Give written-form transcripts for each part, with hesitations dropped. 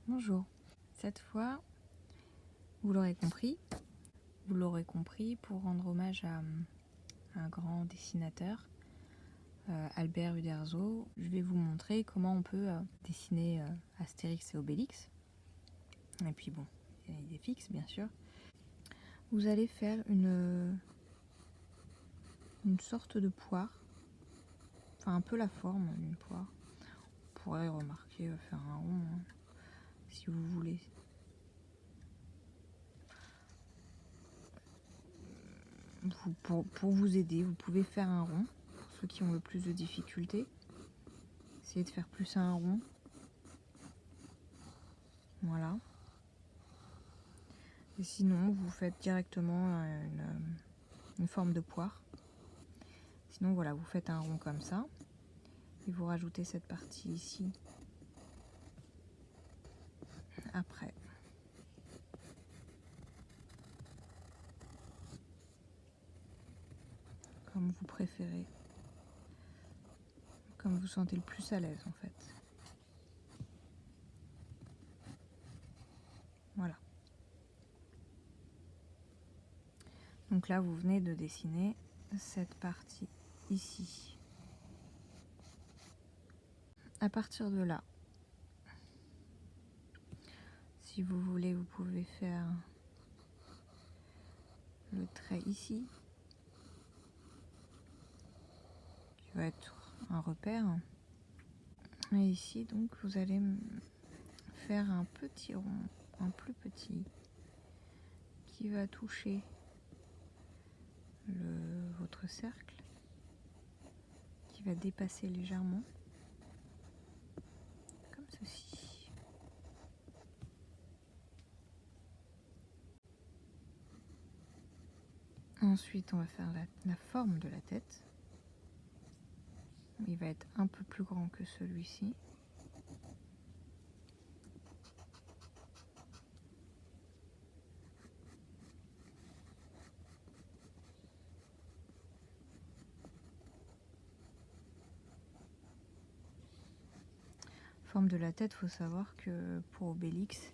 Bonjour. Cette fois, vous l'aurez compris, pour rendre hommage à un grand dessinateur, Albert Uderzo, je vais vous montrer comment on peut dessiner Astérix et Obélix. Et puis bon, il y a l'idée fixe bien sûr. Vous allez faire une sorte de poire, enfin un peu la forme d'une poire. Vous pourrez remarquer faire un rond si vous voulez. Pour vous aider, vous pouvez faire un rond. Pour ceux qui ont le plus de difficultés, essayez de faire plus un rond. Voilà. Et sinon, vous faites directement une forme de poire. Sinon, voilà, vous faites un rond comme ça. Et vous rajoutez cette partie ici après. Comme vous préférez. Comme vous sentez le plus à l'aise en fait. Voilà. Donc là, vous venez de dessiner cette partie ici. À partir de là, si vous voulez, vous pouvez faire le trait ici, qui va être un repère. Et ici, donc, vous allez faire un petit rond, un plus petit, qui va toucher votre cercle, qui va dépasser légèrement, comme ceci. Ensuite, on va faire la forme de la tête. Il va être un peu plus grand que celui-ci. Forme de la tête, il faut savoir que pour Obélix,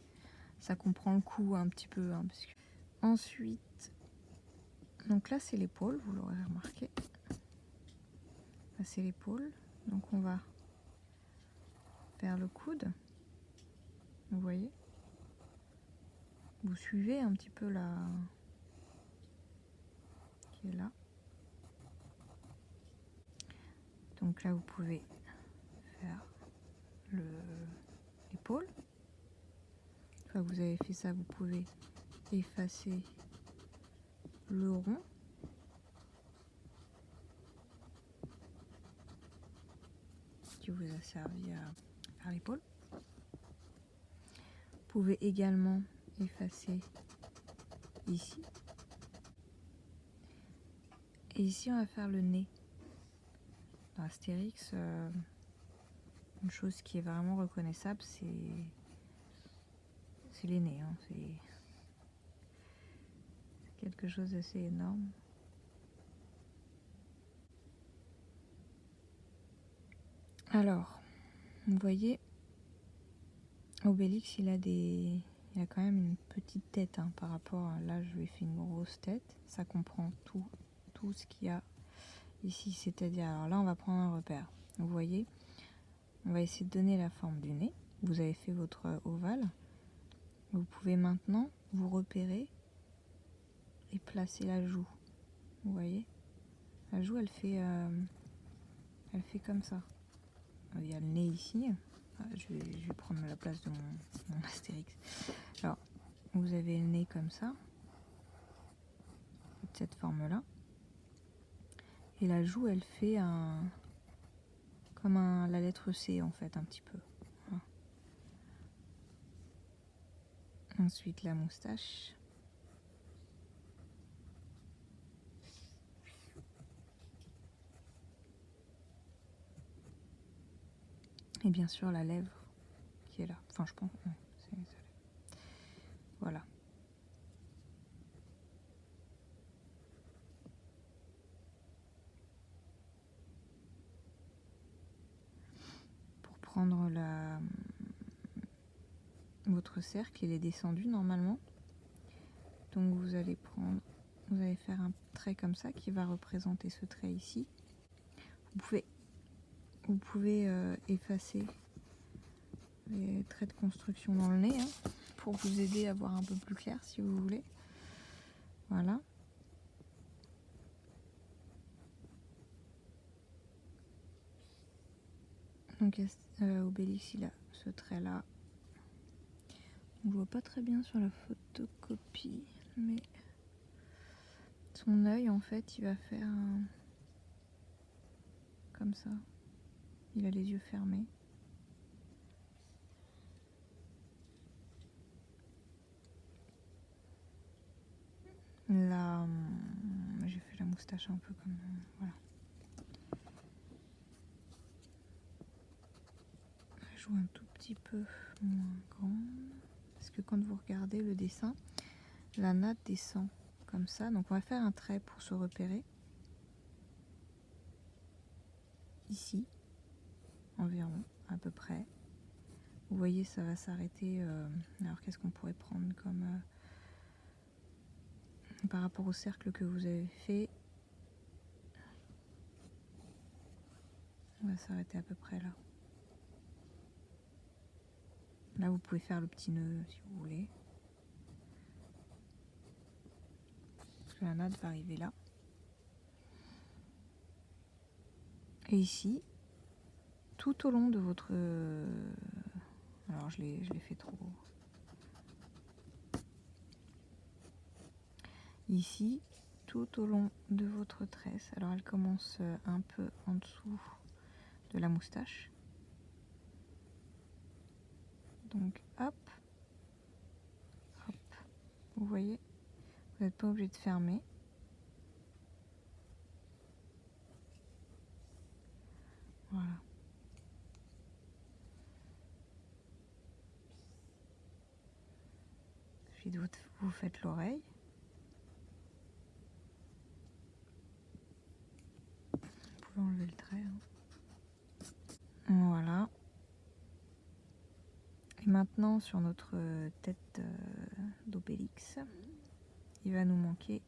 ça comprend le cou un petit peu. Parce que... Ensuite, donc là c'est l'épaule, vous l'aurez remarqué. Là c'est l'épaule, donc on va faire le coude. Vous voyez, vous suivez un petit peu la qui est là. Donc là vous pouvez faire l'épaule. Une fois que vous avez fait ça, vous pouvez effacer le rond. Qui vous a servi à faire l'épaule. Vous pouvez également effacer ici. Et ici, on va faire le nez. Dans Astérix, une chose qui est vraiment reconnaissable, c'est les nez. Hein. C'est quelque chose d'assez énorme. Alors, vous voyez, Obélix, il a quand même une petite tête hein, par rapport à là, je lui ai fait une grosse tête. Ça comprend tout ce qu'il y a ici. C'est-à-dire, alors là, on va prendre un repère. Vous voyez, on va essayer de donner la forme du nez. Vous avez fait votre ovale. Vous pouvez maintenant vous repérer et placer la joue. Vous voyez, la joue, elle fait comme ça. Il y a le nez ici. Je vais prendre la place de mon Astérix. Alors, vous avez le nez comme ça, de cette forme-là. Et la joue, elle fait comme la lettre C, en fait, un petit peu. Voilà. Ensuite, la moustache. Et bien sûr, la lèvre qui est là. Enfin, je pense. Non, voilà. Pour prendre votre cercle, il est descendu normalement. Donc vous allez faire un trait comme ça qui va représenter ce trait ici. Vous pouvez effacer les traits de construction dans le nez, hein, pour vous aider à voir un peu plus clair si vous voulez. Voilà. Donc Obélix, il a ce trait là. On ne voit pas très bien sur la photocopie, mais son œil en fait il va faire comme ça. Il a les yeux fermés. Là, j'ai fait la moustache un peu comme voilà. Je joue un tout petit peu moins grand parce que quand vous regardez le dessin, la natte descend comme ça. Donc on va faire un trait pour se repérer ici environ à peu près. Vous voyez, ça va s'arrêter. Alors qu'est-ce qu'on pourrait prendre comme par rapport au cercle que vous avez fait? On va s'arrêter à peu près là. Là, vous pouvez faire le petit nœud si vous voulez. Parce que la natte va arriver là. Et ici, tout au long de votre... Alors, je l'ai fait trop. Ici, tout au long de votre tresse. Alors, elle commence un peu en dessous de la moustache. Donc, hop. Hop. Vous voyez, vous n'êtes pas obligé de fermer. Voilà. Ensuite, vous faites l'oreille. Vous pouvez enlever le trait. Voilà. Et maintenant, sur notre tête d'Obélix, il va nous manquer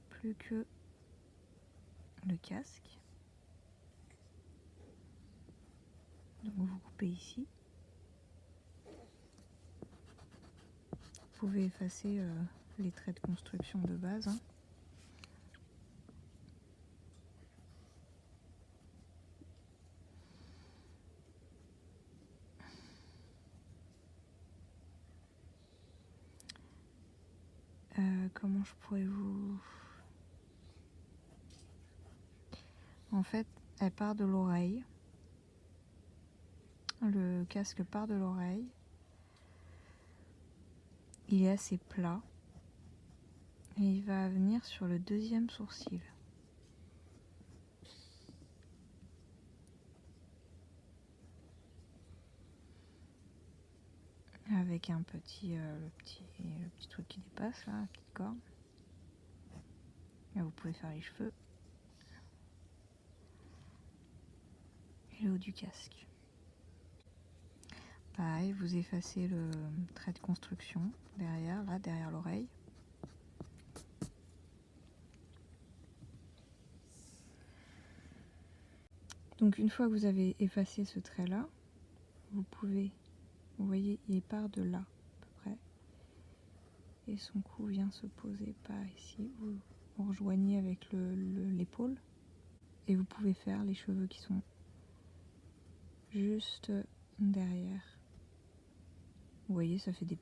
plus que le casque. Donc vous coupez ici. Vous pouvez effacer les traits de construction de base. Hein. Comment je pourrais vous... En fait, elle part de l'oreille. Le casque part de l'oreille. Il est assez plat. Et il va venir sur le deuxième sourcil. Avec un petit, le petit truc qui dépasse là, la petite corde. Là, vous pouvez faire les cheveux. Et le haut du casque. Pareil, vous effacez le trait de construction derrière, là, derrière l'oreille. Donc une fois que vous avez effacé ce trait là, vous pouvez, vous voyez, il part de là à peu près. Et son cou vient se poser par ici. Vous rejoignez avec l'épaule. Et vous pouvez faire les cheveux qui sont juste derrière. Vous voyez, ça fait des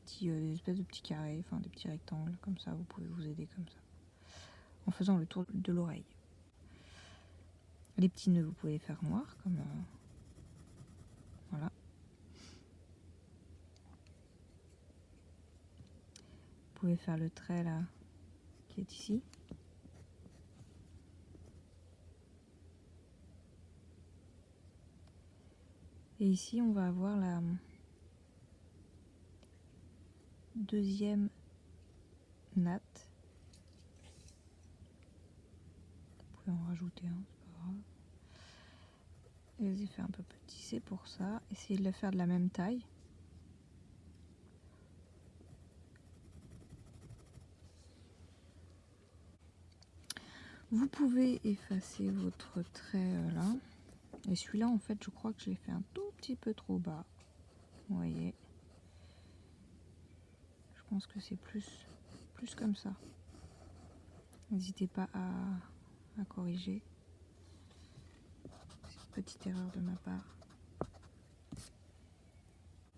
espèces de petits carrés, enfin des petits rectangles, comme ça, vous pouvez vous aider comme ça. En faisant le tour de l'oreille. Les petits nœuds, vous pouvez les faire noirs, comme... voilà. Vous pouvez faire le trait, là, qui est ici. Et ici, on va avoir la deuxième natte. Vous pouvez en rajouter un, c'est pas grave. Et les effets un peu petits, c'est pour ça. Essayez de le faire de la même taille. Vous pouvez effacer votre trait là. Et celui-là, en fait, je crois que je l'ai fait un tout petit peu trop bas. Vous voyez. Je pense que c'est plus comme ça. N'hésitez pas à corriger. C'est une petite erreur de ma part.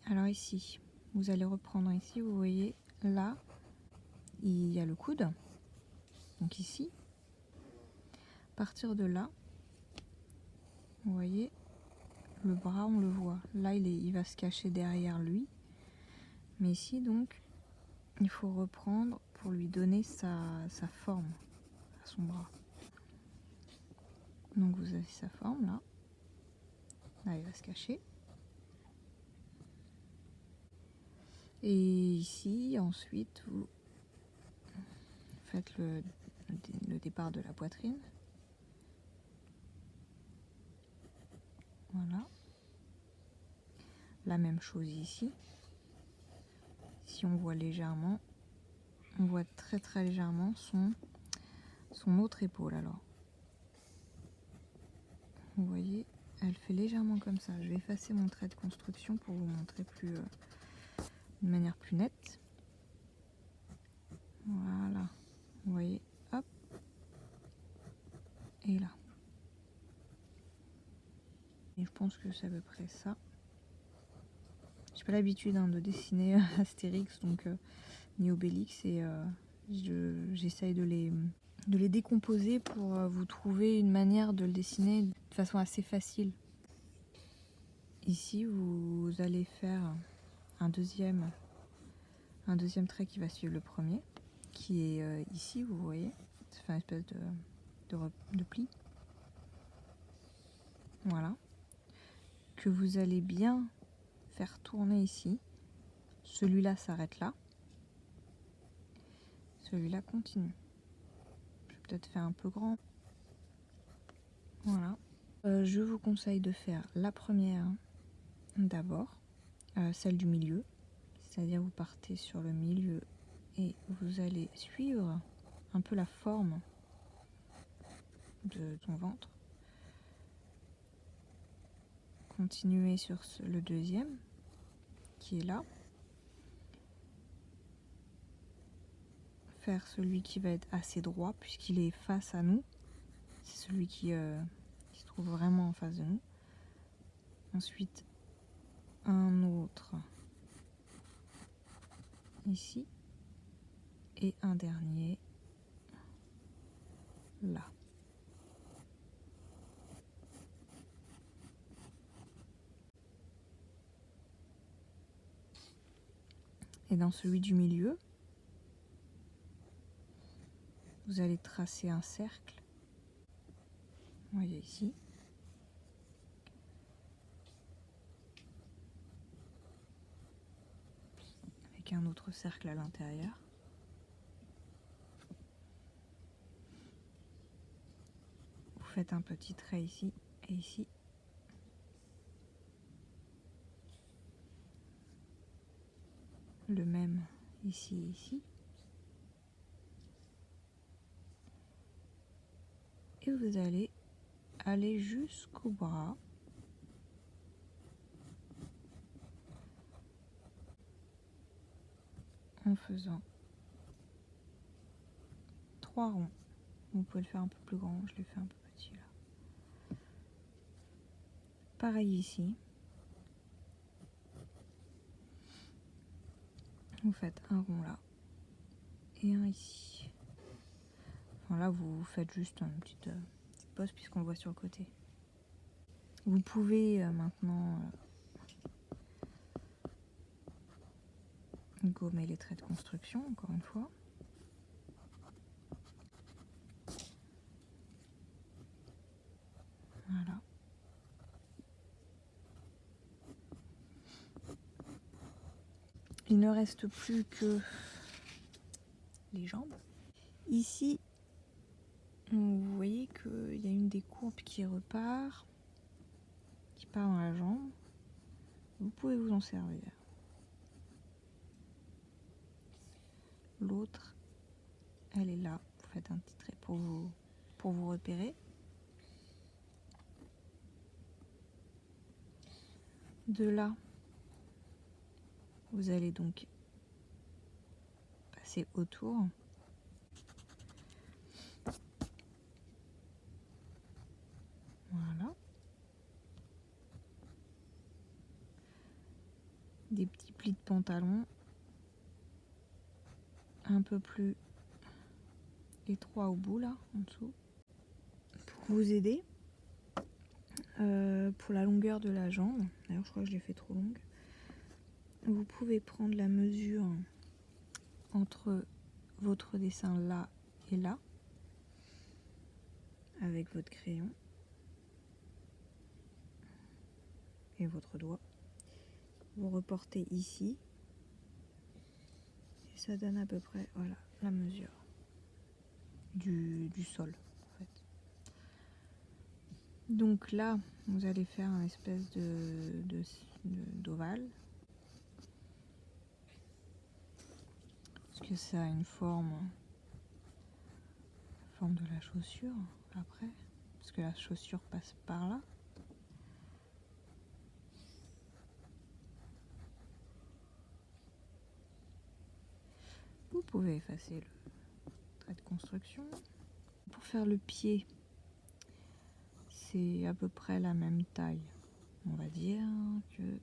Alors ici, vous allez reprendre ici, vous voyez, là, il y a le coude. Donc ici, à partir de là, vous voyez, le bras, on le voit. Là, il va se cacher derrière lui. Mais ici, donc, il faut reprendre pour lui donner sa forme à son bras. Donc vous avez sa forme là. Là, il va se cacher. Et ici, ensuite, vous faites le départ de la poitrine. Voilà. La même chose ici. Si on voit légèrement, on voit très légèrement son autre épaule alors. Vous voyez, elle fait légèrement comme ça. Je vais effacer mon trait de construction pour vous montrer de manière plus nette. Voilà. Vous voyez, hop. Et là. Et je pense que c'est à peu près ça. J'ai pas l'habitude de dessiner Astérix donc ni Obélix et j'essaye de les décomposer pour vous trouver une manière de le dessiner de façon assez facile. Ici vous allez faire un deuxième trait qui va suivre le premier, qui est ici, vous voyez, ça fait une espèce de pli. Voilà. Que vous allez bien faire tourner ici. Celui-là s'arrête là. Celui-là continue. Je vais peut-être faire un peu grand. Voilà. Je vous conseille de faire la première d'abord, celle du milieu. C'est-à-dire vous partez sur le milieu et vous allez suivre un peu la forme de ton ventre. Continuez sur le deuxième qui est là. Faire celui qui va être assez droit puisqu'il est face à nous. C'est celui qui se trouve vraiment en face de nous. Ensuite, un autre ici. Et un dernier là. Et dans celui du milieu, vous allez tracer un cercle. Vous voyez ici. Avec un autre cercle à l'intérieur. Vous faites un petit trait ici et ici. Le même ici et ici. Et vous allez aller jusqu'au bras. En faisant 3 ronds. Vous pouvez le faire un peu plus grand, je l'ai fait un peu petit là. Pareil ici. Vous faites un rond là et un ici. Enfin, là vous faites juste une petite pause puisqu'on le voit sur le côté. Vous pouvez maintenant gommer les traits de construction encore une fois. Voilà. Il ne reste plus que les jambes. Ici, vous voyez qu'il y a une des courbes qui repart, qui part dans la jambe. Vous pouvez vous en servir. L'autre, elle est là. Vous faites un petit trait pour pour vous repérer. De là, vous allez donc passer autour. Voilà. Des petits plis de pantalon un peu plus étroits au bout là, en dessous. Pour vous aider, pour la longueur de la jambe, d'ailleurs je crois que je l'ai fait trop longue, vous pouvez prendre la mesure entre votre dessin là et là, avec votre crayon et votre doigt. Vous reportez ici et ça donne à peu près, voilà, la mesure du sol en fait. Donc là, vous allez faire un espèce d'ovale. Parce que ça a une forme de la chaussure après. Parce que la chaussure passe par là. Vous pouvez effacer le trait de construction. Pour faire le pied, c'est à peu près la même taille. On va dire que,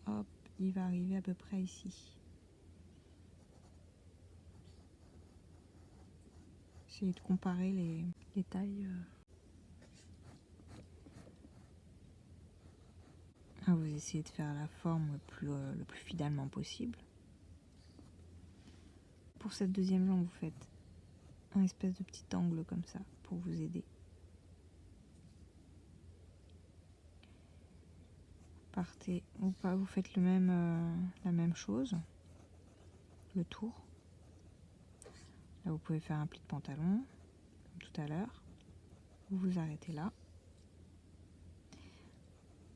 hop, il va arriver à peu près ici. Essayez de comparer les tailles. Vous essayez de faire la forme le plus fidèlement possible. Pour cette deuxième jambe, vous faites un espèce de petit angle comme ça pour vous aider. Partez, ou pas, vous faites la même chose, le tour. Là, vous pouvez faire un pli de pantalon, comme tout à l'heure. Vous vous arrêtez là.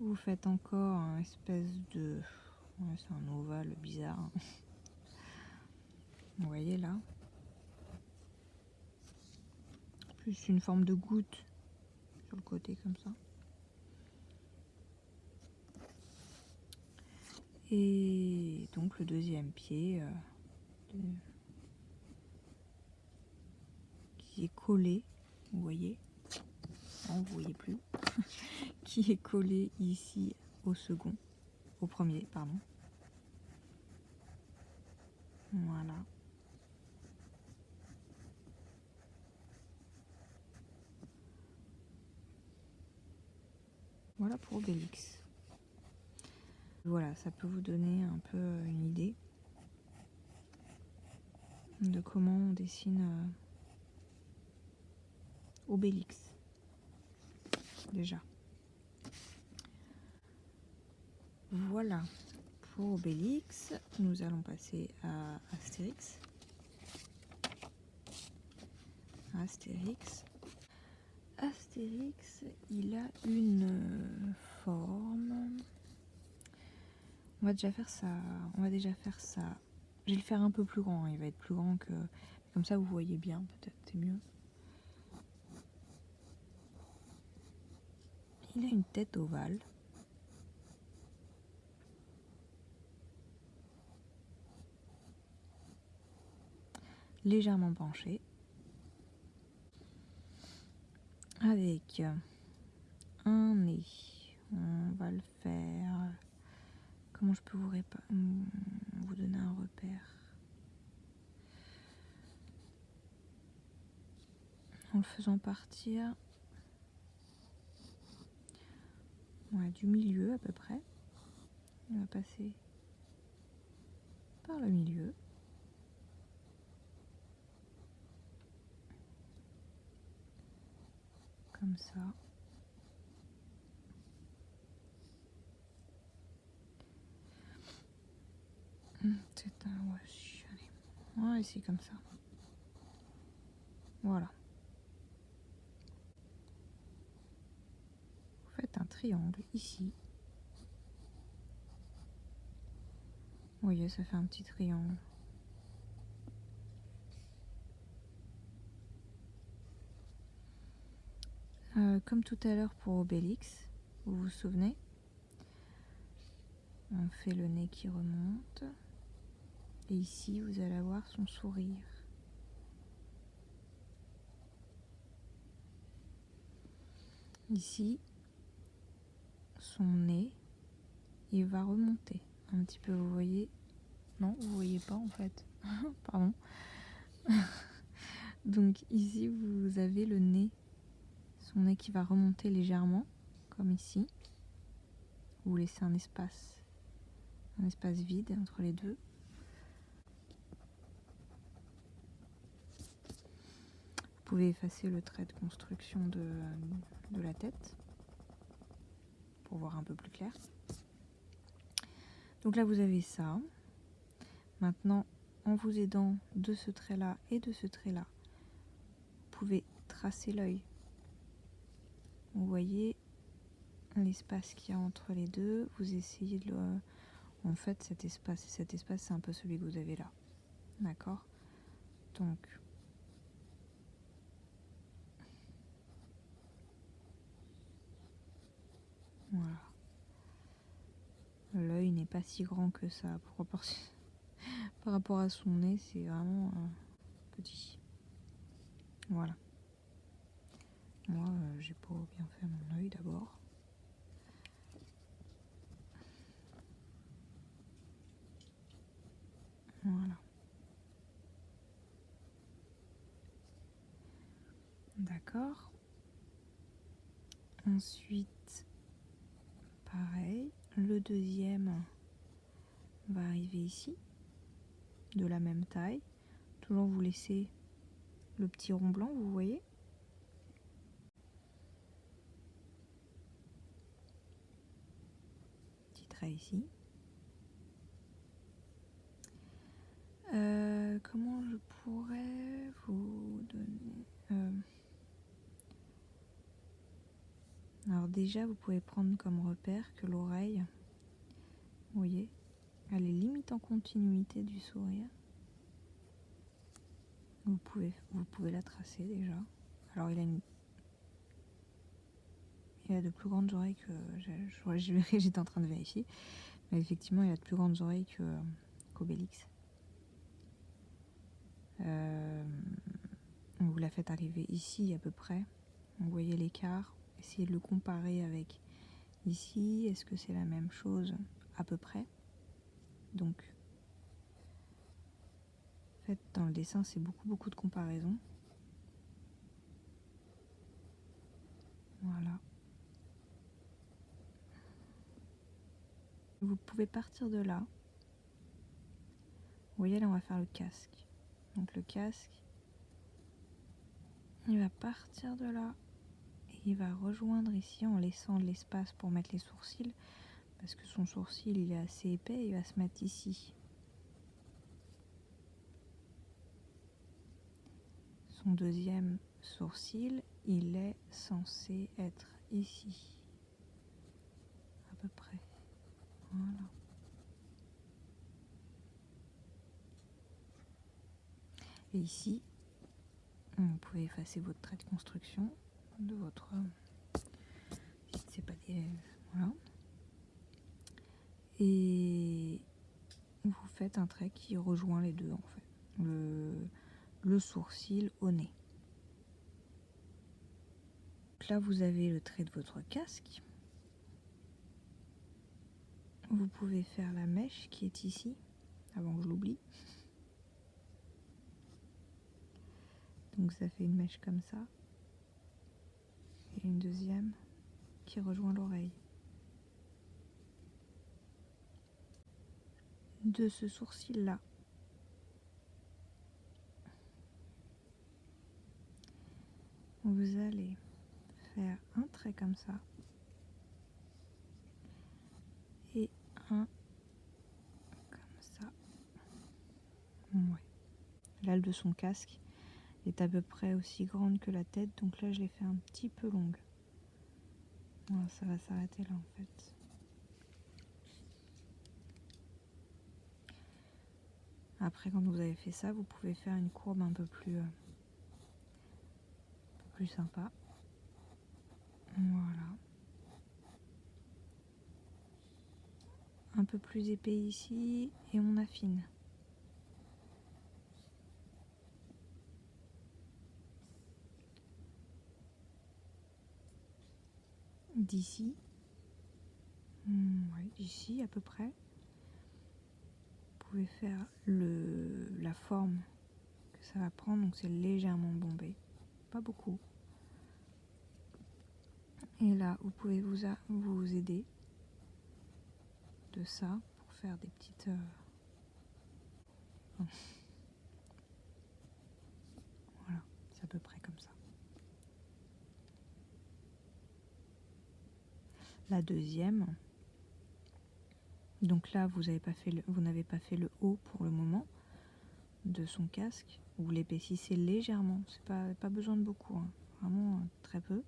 Vous faites encore un espèce de... Ouais, c'est un ovale bizarre. Vous voyez là. Plus une forme de goutte sur le côté comme ça. Et donc le deuxième pied qui est collé, vous voyez, non, vous voyez plus, qui est collé ici au premier, pardon. Voilà. Voilà pour Obélix. Voilà, ça peut vous donner un peu une idée de comment on dessine Obélix. Déjà. Voilà pour Obélix. Nous allons passer à Astérix. Astérix, il a une forme. On va déjà faire ça. Je vais le faire un peu plus grand. Il va être plus grand que. Comme ça, vous voyez bien, peut-être, c'est mieux. Il a une tête ovale. Légèrement penchée. Avec un nez. On va le faire. Comment je peux vous donner un repère? En le faisant partir du milieu à peu près. Il va passer par le milieu. Comme ça. C'est un washi. Allez. On va essayer comme ça. Voilà. Vous faites un triangle ici. Vous voyez, ça fait un petit triangle. Comme tout à l'heure pour Obélix, vous vous souvenez? On fait le nez qui remonte. Et ici, vous allez avoir son sourire. Ici, son nez, il va remonter un petit peu, vous voyez? Non, vous voyez pas en fait. Pardon. Donc ici, vous avez le nez, son nez qui va remonter légèrement, comme ici. Vous laissez un espace vide entre les deux. Vous pouvez effacer le trait de construction de la tête pour voir un peu plus clair. Donc là, vous avez ça. Maintenant, en vous aidant de ce trait-là et de ce trait-là, vous pouvez tracer l'œil. Vous voyez l'espace qu'il y a entre les deux. Vous essayez de le... En fait, cet espace, c'est un peu celui que vous avez là. D'accord? Donc, voilà. L'œil n'est pas si grand que ça. Par rapport à son nez, c'est vraiment petit. Voilà. Moi, j'ai pas bien fait mon œil d'abord. Voilà. D'accord. Ensuite, pareil, le deuxième va arriver ici, de la même taille. Toujours vous laissez le petit rond blanc, vous voyez. Petit trait ici. Comment je pourrais vous donner... Alors déjà, vous pouvez prendre comme repère que l'oreille, vous voyez, elle est limite en continuité du sourire. Vous pouvez la tracer déjà. Alors il a de plus grandes oreilles que... J'étais en train de vérifier. Mais effectivement, il a de plus grandes oreilles qu'Obélix. Vous la faites arriver ici à peu près. Vous voyez l'écart. Essayez de le comparer avec ici. Est-ce que c'est la même chose à peu près? Donc, en fait, dans le dessin, c'est beaucoup de comparaisons. Voilà. Vous pouvez partir de là. Vous voyez, là, on va faire le casque. Donc, le casque, il va partir de là. Et il va rejoindre ici en laissant de l'espace pour mettre les sourcils. Parce que son sourcil, il est assez épais. Il va se mettre ici. Son deuxième sourcil, il est censé être ici. À peu près. Voilà. Et ici, vous pouvez effacer votre trait de construction de votre... C'est pas des... Voilà. Et vous faites un trait qui rejoint les deux en fait. Le sourcil au nez. Donc là, vous avez le trait de votre casque. Vous pouvez faire la mèche qui est ici, avant que je l'oublie. Donc ça fait une mèche comme ça. Et une deuxième qui rejoint l'oreille. De ce sourcil-là, vous allez faire un trait comme ça. Et un comme ça. Ouais. L'aile de son casque est à peu près aussi grande que la tête, donc là je l'ai fait un petit peu longue. Voilà, ça va s'arrêter là en fait. Après, quand vous avez fait ça, vous pouvez faire une courbe un peu plus sympa. Voilà. Un peu plus épais ici et on affine. D'ici. Ouais, d'ici à peu près. Vous pouvez faire la forme que ça va prendre, donc c'est légèrement bombé, pas beaucoup. Et là, vous pouvez vous aider de ça pour faire des petites... Voilà, c'est à peu près comme ça. La deuxième, donc là, vous n'avez pas fait le haut pour le moment de son casque. Vous l'épaississez légèrement, c'est pas besoin de beaucoup, hein. Vraiment très peu.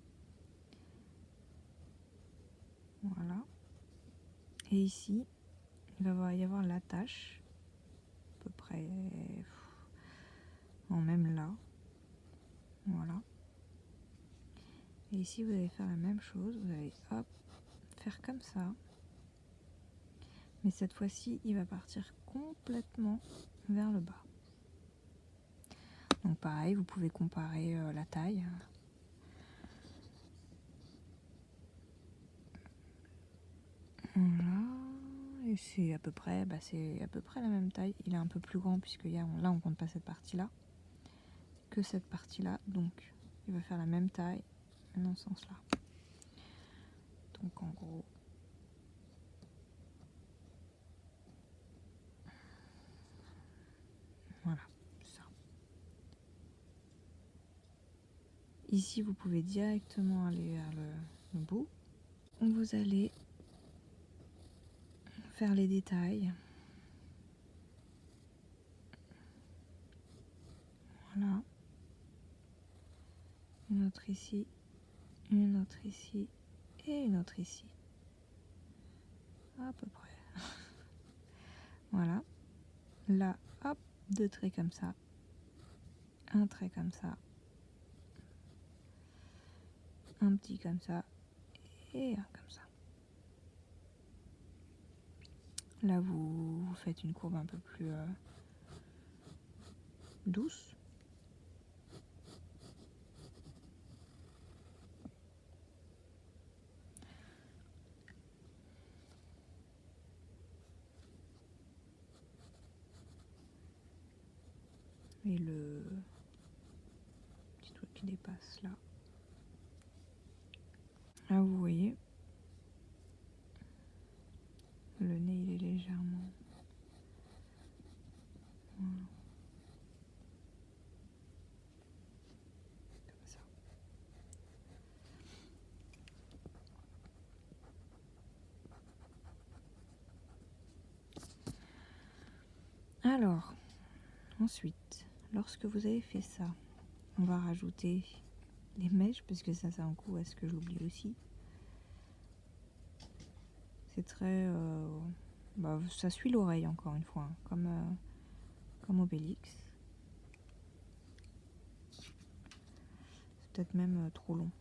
Voilà. Et ici, il va y avoir l'attache, à peu près en même là. Voilà. Et ici, vous allez faire la même chose. Vous allez hop, faire comme ça. Mais cette fois-ci, il va partir complètement vers le bas. Donc pareil, vous pouvez comparer la taille. Voilà. Et c'est à peu près la même taille. Il est un peu plus grand puisque là, on compte pas cette partie-là. Que cette partie-là. Donc, il va faire la même taille, mais dans ce sens-là. Donc en gros... Voilà, ça. Ici, vous pouvez directement aller vers le bout. Vous allez faire les détails. Voilà. Une autre ici, une autre ici et une autre ici. À peu près. Voilà. Là, hop, 2 traits comme ça. Un trait comme ça. Un petit comme ça. Et un comme ça. Là, vous faites une courbe un peu plus douce. Et le petit truc qui dépasse là. Là, vous voyez, le nez, il est légèrement... Voilà. Comme ça. Alors, ensuite, lorsque vous avez fait ça, on va rajouter les mèches, parce que ça, c'est un coup à ce que j'oublie aussi. C'est très... ça suit l'oreille, encore une fois, hein, comme Obélix. C'est peut-être même trop long.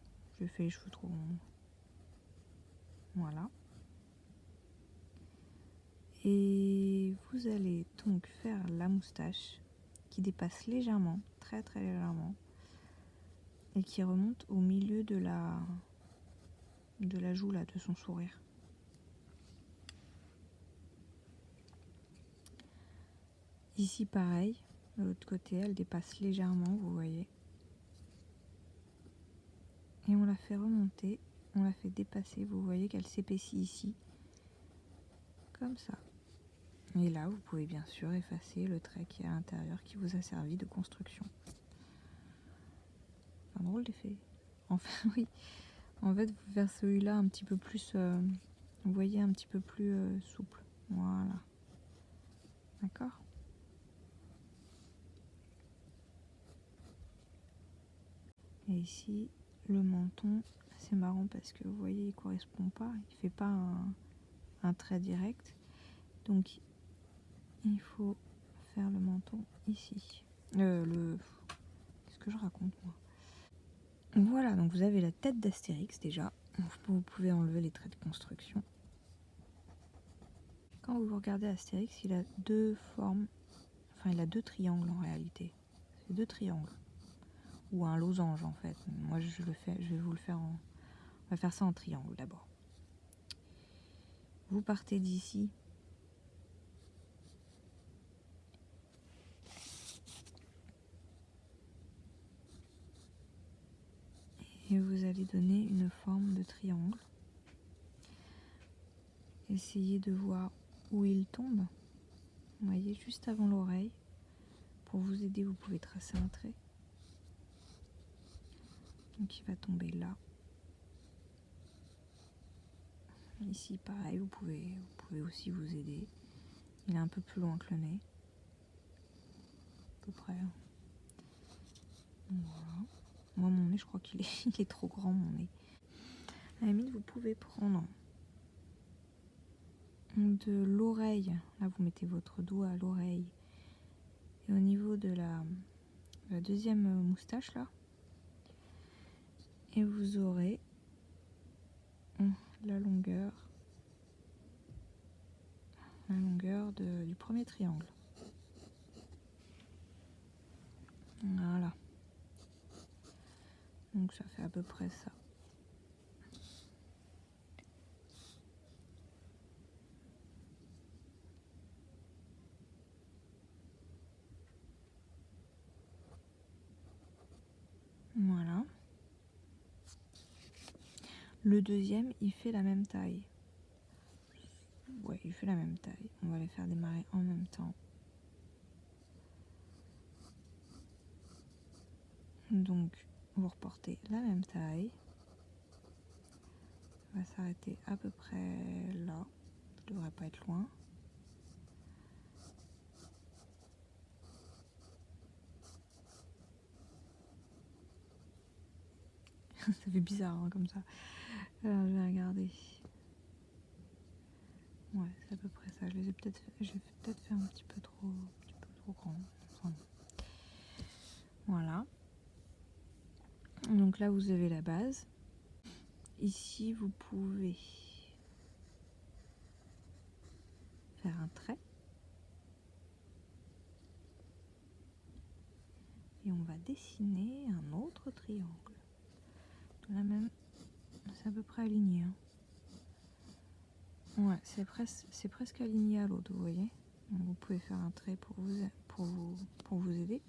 J'ai fait les cheveux trop longs. Voilà. Et vous allez donc faire la moustache qui dépasse légèrement, très très légèrement, et qui remonte au milieu de la joue là, de son sourire. Ici pareil, de l'autre côté elle dépasse légèrement, vous voyez. Et on la fait remonter, on la fait dépasser, vous voyez qu'elle s'épaissit ici, comme ça. Et là vous pouvez bien sûr effacer le trait qui est à l'intérieur qui vous a servi de construction. Un drôle d'effet. Enfin oui, en fait vous faire celui-là un petit peu plus, vous voyez, un petit peu plus souple. Voilà. D'accord ? Et ici, le menton, c'est marrant parce que vous voyez, il correspond pas, il fait pas un trait direct. Donc, il faut faire le menton ici. Qu'est-ce que je raconte moi ? Voilà, donc vous avez la tête d'Astérix déjà. Vous pouvez enlever les traits de construction. Quand vous regardez Astérix, il a deux formes, enfin il a deux triangles en réalité. C'est deux triangles. Ou un losange en fait. Moi je vais vous le faire en... On va faire ça en triangle d'abord. Vous partez d'ici. Et vous allez donner une forme de triangle. Essayez de voir où il tombe. Vous voyez, juste avant l'oreille. Pour vous aider, vous pouvez tracer un trait. Donc il va tomber là. Ici, pareil, vous pouvez aussi vous aider. Il est un peu plus loin que le nez. À peu près. Voilà. Moi, mon nez, je crois qu'il est, il est trop grand, mon nez. À la limite, vous pouvez prendre de l'oreille. Là, vous mettez votre doigt à l'oreille. Et au niveau de la deuxième moustache, là. Et vous aurez la longueur du premier triangle. Voilà. Donc ça fait à peu près ça. Voilà. Le deuxième, il fait la même taille. Ouais, il fait la même taille. On va les faire démarrer en même temps. Donc, vous reportez la même taille. On va s'arrêter à peu près là. Je devrais pas être loin. Ça fait bizarre hein, comme ça. Alors, je vais regarder. Ouais, c'est à peu près ça. J'ai peut-être fait un petit peu trop grand. Enfin, voilà. Donc là, vous avez la base. Ici, vous pouvez faire un trait. Et on va dessiner un autre triangle. De la même, c'est à peu près aligné. Hein. Ouais, c'est presque aligné à l'autre, vous voyez. Donc vous pouvez faire un trait pour vous aider.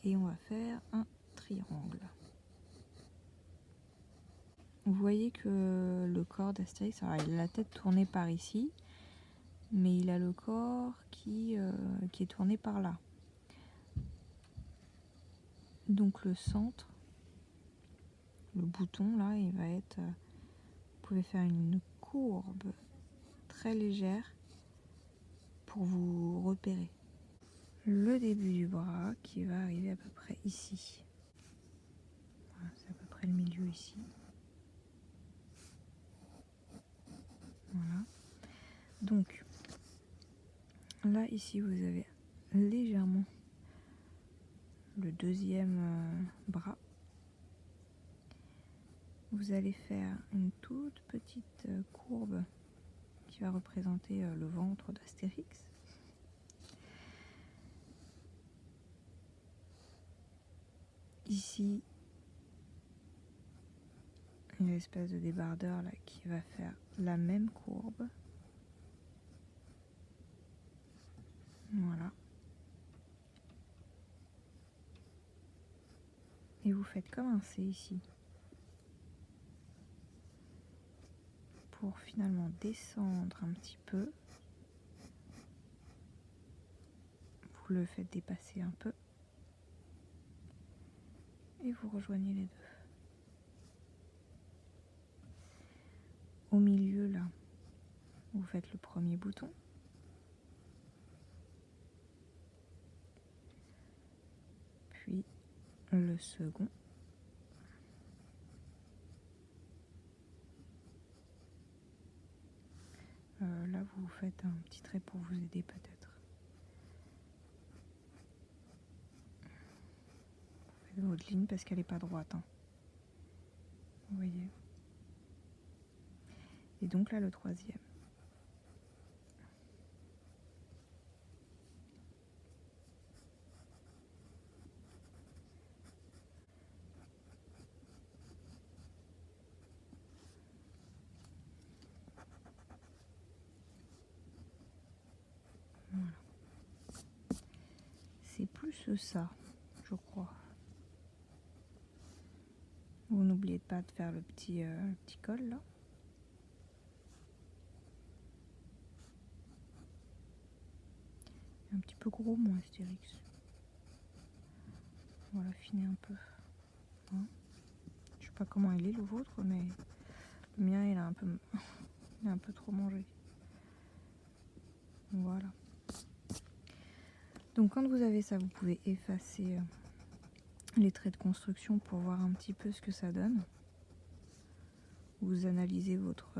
Et on va faire un triangle. Vous voyez que le corps d'Astérix, alors il a la tête tournée par ici, mais il a le corps qui est tourné par là. Donc le centre, le bouton là, il va être... vous pouvez faire une courbe très légère pour vous repérer. Le début du bras qui va arriver à peu près ici. Voilà, c'est à peu près le milieu ici. Voilà. Donc, là, ici, vous avez légèrement le deuxième bras. Vous allez faire une toute petite courbe qui va représenter le ventre d'Astérix. Ici, une espèce de débardeur là qui va faire la même courbe. Voilà. Et vous faites comme un C ici. Pour finalement descendre un petit peu. Vous le faites dépasser un peu. Et vous rejoignez les deux. Au milieu là, vous faites le premier bouton. Puis le second. Là, vous faites un petit trait pour vous aider peut-être. Vous faites votre ligne parce qu'elle n'est pas droite. Hein. Vous voyez. Et donc là, le troisième. Voilà. C'est plus ça, je crois. Vous n'oubliez pas de faire le petit col là. Un petit peu gros mon Astérix. Voilà, affiner un peu. Hein, je sais pas comment il est le vôtre, mais le mien il a un peu trop mangé. Voilà. Donc quand vous avez ça, vous pouvez effacer les traits de construction pour voir un petit peu ce que ça donne. Vous analysez votre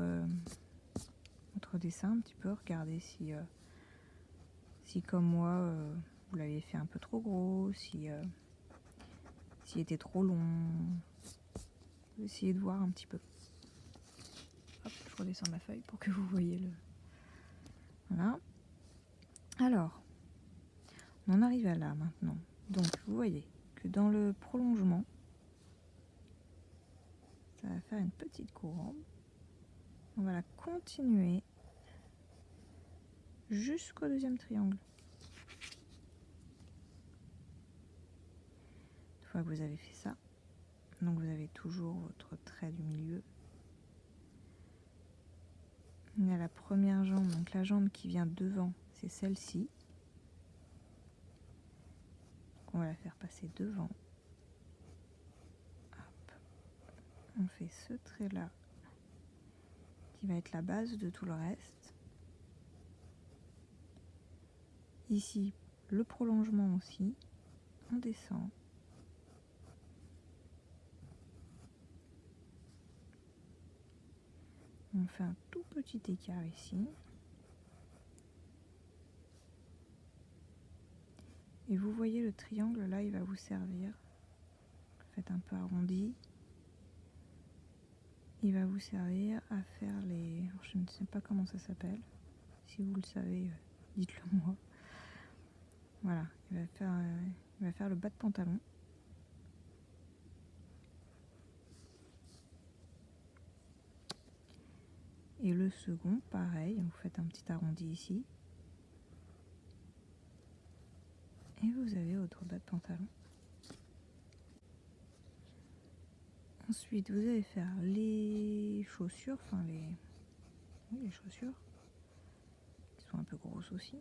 dessin un petit peu, regardez si comme moi vous l'aviez fait un peu trop gros, s'il était trop long. Essayez de voir un petit peu. Hop, je redescends ma feuille pour que vous voyez le... Voilà. Alors, on en arrive à là maintenant. Donc, vous voyez que dans le prolongement, ça va faire une petite courbe. On va la continuer jusqu'au deuxième triangle. Une fois que vous avez fait ça, donc vous avez toujours votre trait du milieu. Il y a la première jambe, donc la jambe qui vient devant, c'est celle-ci. On va la faire passer devant. Hop. On fait ce trait-là qui va être la base de tout le reste. Ici, le prolongement aussi. On descend. On fait un tout petit écart ici. Et vous voyez le triangle là, il va vous servir. Faites un peu arrondi. Il va vous servir à faire les... Je ne sais pas comment ça s'appelle. Si vous le savez, dites-le moi. Voilà, il va faire le bas de pantalon. Et le second, pareil, vous faites un petit arrondi ici. Et vous avez votre bas de pantalon. Ensuite, vous allez faire les chaussures, enfin les chaussures, qui sont un peu grosses aussi.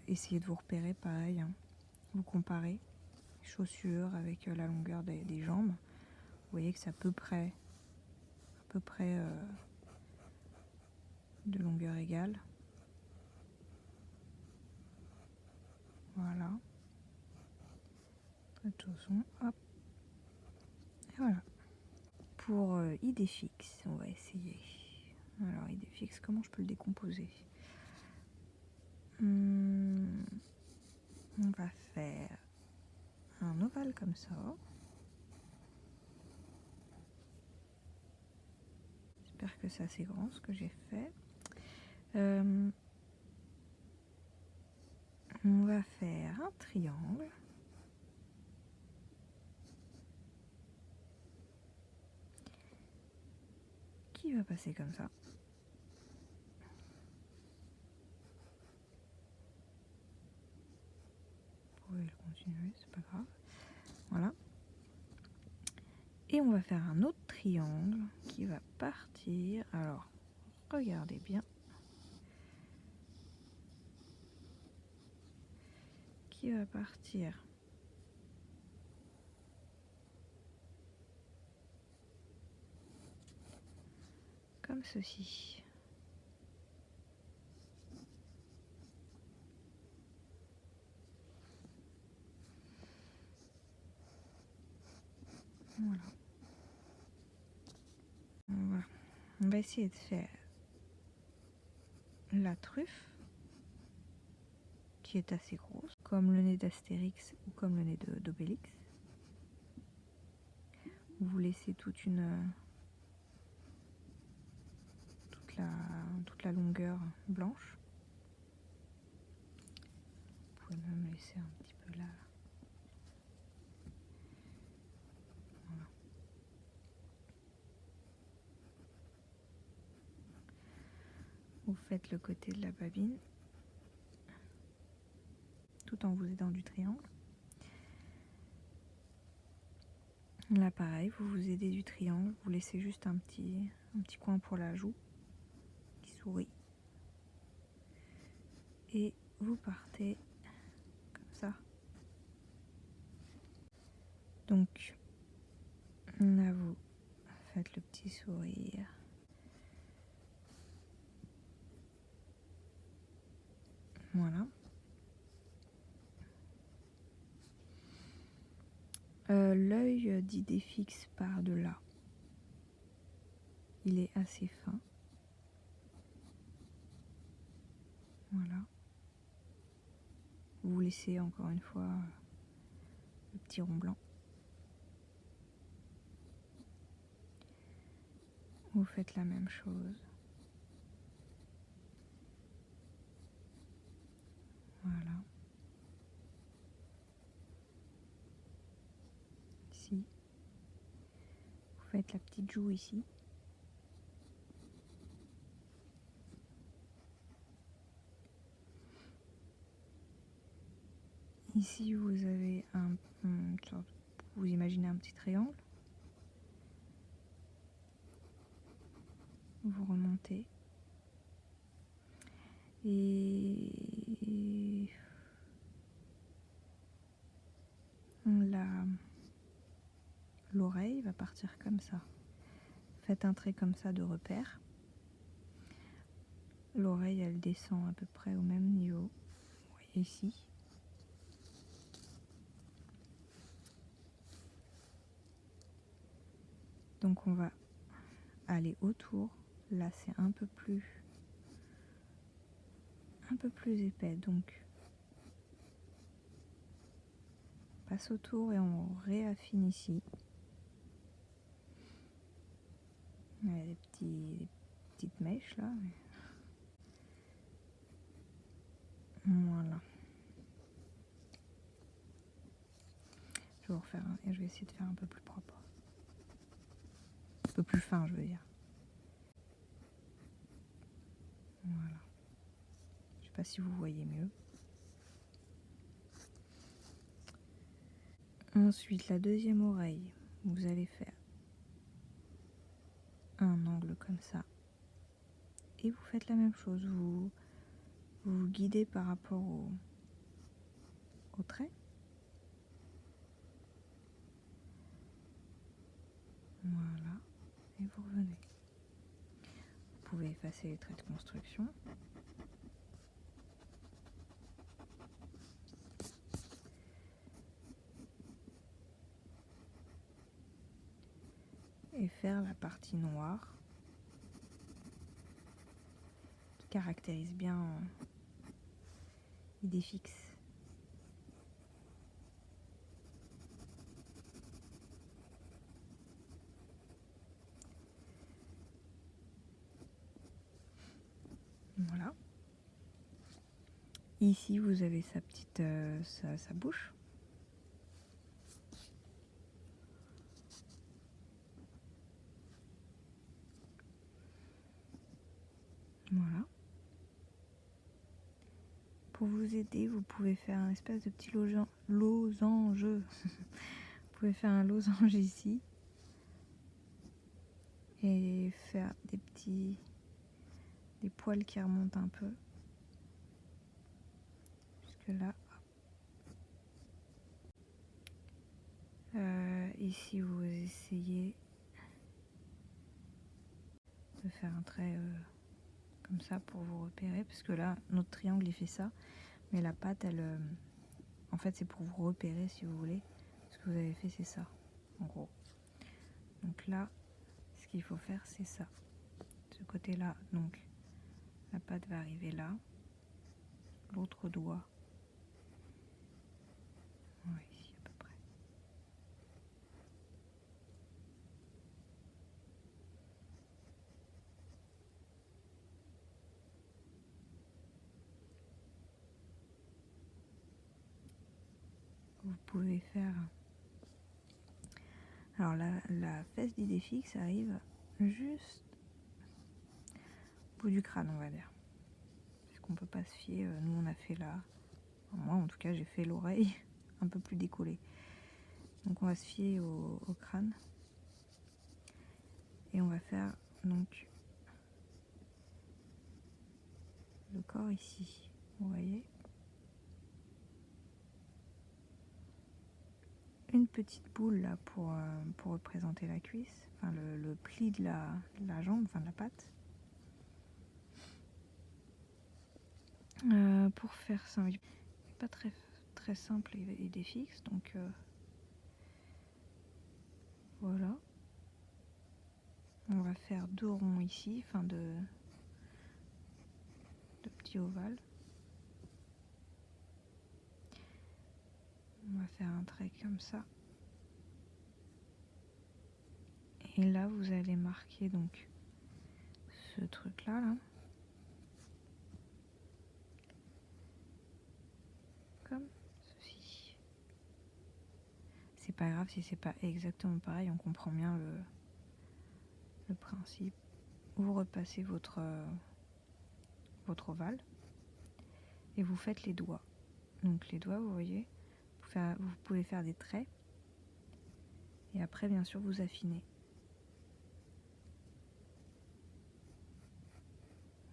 Essayez de vous repérer, pareil, hein. Vous comparez les chaussures avec la longueur des jambes. Vous voyez que c'est à peu près de longueur égale. Voilà. Trait de chausson, hop. Et voilà. Pour idée fixe, on va essayer. Alors, idée fixe, comment je peux le décomposer? On va faire un ovale comme ça. J'espère que c'est assez grand ce que j'ai fait. On va faire un triangle. Qui va passer comme ça. Vous pouvez le continuer, c'est pas grave. Voilà. Et on va faire un autre triangle qui va partir. Alors, regardez bien. Qui va partir comme ceci. on va essayer de faire la truffe, qui est assez grosse, comme le nez d'Astérix ou comme le nez d'Obélix. Vous laissez toute la longueur blanche. Vous pouvez même laisser un petit peu là. Voilà. Vous faites le côté de la babine tout en vous aidant du triangle. Là pareil, vous vous aidez du triangle, vous laissez juste un petit coin pour la joue qui sourit. Et vous partez comme ça. Donc là vous faites le petit sourire. Voilà. L'œil d'idée fixe part de là. Il est assez fin. Voilà. Vous laissez encore une fois le petit rond blanc. Vous faites la même chose. Voilà. Ici. Vous faites la petite joue ici. Ici, vous avez une sorte, vous imaginez un petit triangle. Vous remontez. Et l'oreille va partir comme ça. Faites un trait comme ça de repère. L'oreille, elle descend à peu près au même niveau. Vous voyez ici. Donc on va aller autour. Là, c'est un peu plus épais. Donc on passe autour et on réaffine ici. Il y a des petites mèches là. Voilà. Je vais refaire et je vais essayer de faire un peu plus propre. Un peu plus fin, je veux dire. Voilà. Je sais pas si vous voyez mieux. Ensuite, la deuxième oreille, vous allez faire un angle comme ça. Et vous faites la même chose. Vous vous guidez par rapport au trait. Voilà. Et vous revenez. Vous pouvez effacer les traits de construction. Et faire la partie noire qui caractérise bien idée fixe. Voilà. Ici, vous avez sa petite sa bouche. Voilà. Pour vous aider, vous pouvez faire un espèce de petit losange. Vous pouvez faire un losange ici. Et faire des poils qui remontent un peu. Jusque là. Ici, vous essayez de faire un trait comme ça pour vous repérer. Parce que là, notre triangle, il fait ça. Mais la patte, elle... en fait, c'est pour vous repérer, si vous voulez. Ce que vous avez fait, c'est ça, en gros. Donc là, ce qu'il faut faire, c'est ça. côté là, donc la patte va arriver là, l'autre doigt, ouais, ici à peu près. Vous pouvez faire... Alors la fesse d'Idéfix arrive juste au bout du crâne, on va dire. Parce qu'on peut pas se fier, nous on a fait là, moi en tout cas j'ai fait l'oreille un peu plus décollée. Donc on va se fier au crâne. Et on va faire donc le corps ici, vous voyez. Une petite boule là pour représenter la cuisse, enfin le pli de la jambe, enfin de la patte. Pour faire ça, pas très simple et des fixes, donc voilà. On va faire 2 ronds ici, enfin de petits ovales. On va faire un trait comme ça. Et là, vous allez marquer donc ce truc là. Comme ceci. C'est pas grave si c'est pas exactement pareil, on comprend bien le principe. Vous repassez votre ovale et vous faites les doigts. Donc les doigts, vous voyez, vous pouvez faire des traits et après bien sûr vous affinez.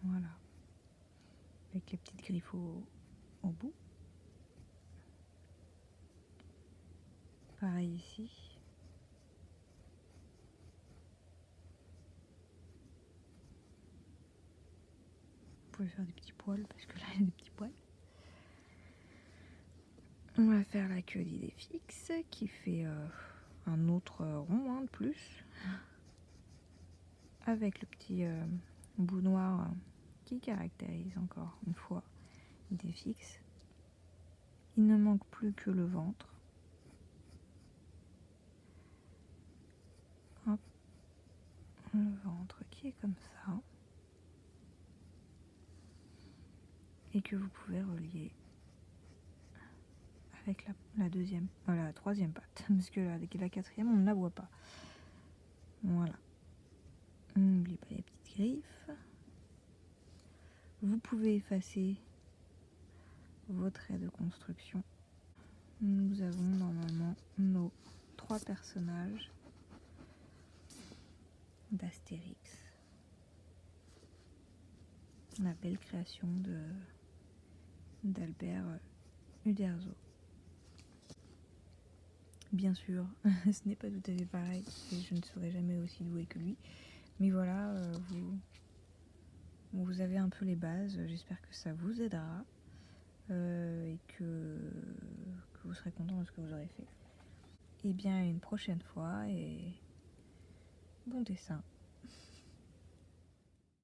Voilà. Avec les petites griffes au bout. Pareil ici. Vous pouvez faire des petits poils parce que là il y a des petits poils. On va faire la queue d'Idéfix qui fait un autre rond de plus. Avec le petit bout noir qui caractérise encore une fois Idéfix. Il ne manque plus que le ventre. Hop. Le ventre qui est comme ça. Et que vous pouvez relier avec la troisième patte. Parce que la quatrième, on ne la voit pas. Voilà. N'oubliez pas les petites griffes. Vous pouvez effacer vos traits de construction. Nous avons normalement nos 3 personnages d'Astérix. La belle création d'Albert Uderzo. Bien sûr, ce n'est pas tout à fait pareil et je ne serai jamais aussi douée que lui. Mais voilà, vous avez un peu les bases. J'espère que ça vous aidera et que vous serez content de ce que vous aurez fait. Et bien, à une prochaine fois et bon dessin.